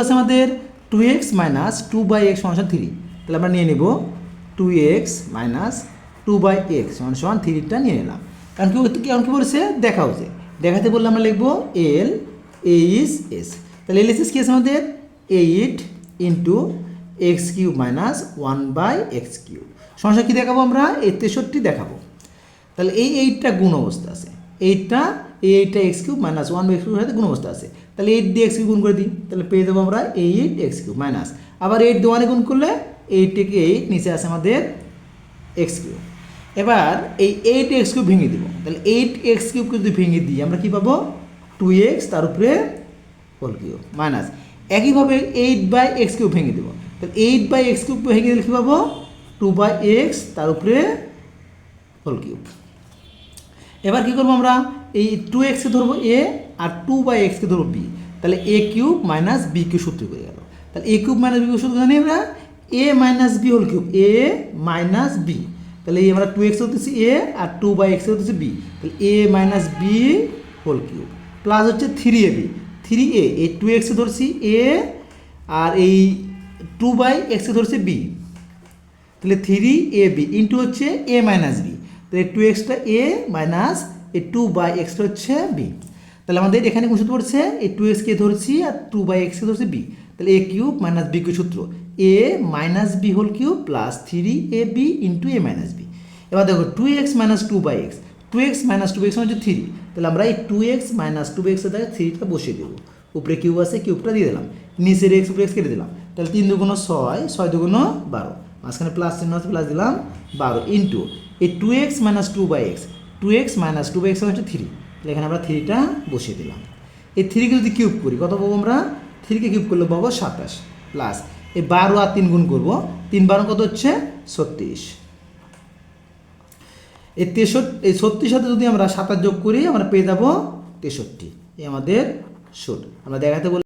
আছে আমাদের 2x minus 2/x সমান 3, তাহলে আমরা নিয়ে নেব 2x মাইনাস 2/x সমান 3টা নিয়ে নিলাম। কারণ কি বলছে দেখাও, যে দেখাতে বললে আমরা লিখবো এল এ ইস এস। তাহলে এল এস এস কি আছে আমাদের 8 into x cube minus 1/x³ সমস্যা কি দেখাবো আমরা এই 63 দেখাবো। তাহলে এই 8টা গুণ অবস্থা আছে, 8টা x³ মাইনাস 1/x³ সাথে গুণ অবস্থা আছে। তাহলে 8 দিয়ে x³ গুণ করে দিই, তাহলে পেয়ে যাবো আমরা 8x³ মাইনাস আবার 8 দিয়ে 1 গুণ করলে 8 থেকে 8 নিচে আছে আমাদের x³। এবার এই 8x³ ভেঙে দিব, তাহলে 8x³ যদি ভেঙে দিই আমরা কি পাবো 2x তার উপরে হোল কিউব মাইনাস একইভাবে 8/x³ ভেঙে দেবো, তাহলে 8/x³ ভেঙে দিলে কী পাবো 2/x তার উপরে হোল কিউব। এবার কী করবো আমরা এই 2xকে ধরবো a আর 2/xকে ধরবো b, তাহলে a³ মাইনাস b³ সূত্র করে গেল। তাহলে a³ মাইনাস b³ সূত্র জানি আমরা a minus b whole cube, a minus b, তাহলে আমরা 2x হতেছি a আর 2/x হতেছি b, তাহলে a minus b whole cube plus হচ্ছে 3ab 3a, এই 2x ধরছি a আর এই 2/x ধরছি b, তাহলে 3ab ইন্টু হচ্ছে a মাইনাস b, তাহলে 2xটা a মাইনাস এই 2/x হচ্ছে b। তাহলে আমাদের এখানে কোন সূত্র পড়ছে এই 2xকে ধরছি আর 2/x ধরছি b, তাহলে a³ মাইনাস b³ সূত্র a minus b whole cube plus 3ab into a minus b। এবার দেখো 2x minus 2/x, 2x minus 2x হচ্ছে 3, তাহলে আমরা এই 2x মাইনাস 2x এর জায়গায় 3টা বসিয়ে দেবো, উপরে কিউব আছে কিউবটা দিয়ে দিলাম, নিচের x উপরে x কেটে দিলাম, তাহলে 3 দুগুণ 6, 6 দুগুণ 12, মাঝখানে প্লাস চিহ্ন আছে প্লাস দিলাম 12 ইন্টু এই 2x minus 2/x, 2x minus 2/x হচ্ছে 3, তাহলে এখানে আমরা 3টা বসিয়ে দিলাম। এই 3কে যদি কিউব করি কত পাবো আমরা 3কে কিউব করলে পাবো 27 প্লাস এই 12 আর 3 গুণ করবো, 3 12 কত হচ্ছে 36, এই 36 সাথে যদি আমরা 27 যোগ করি আমরা পেয়ে যাবো 63, এই আমাদের সুদ। আমরা দেখাতে বলি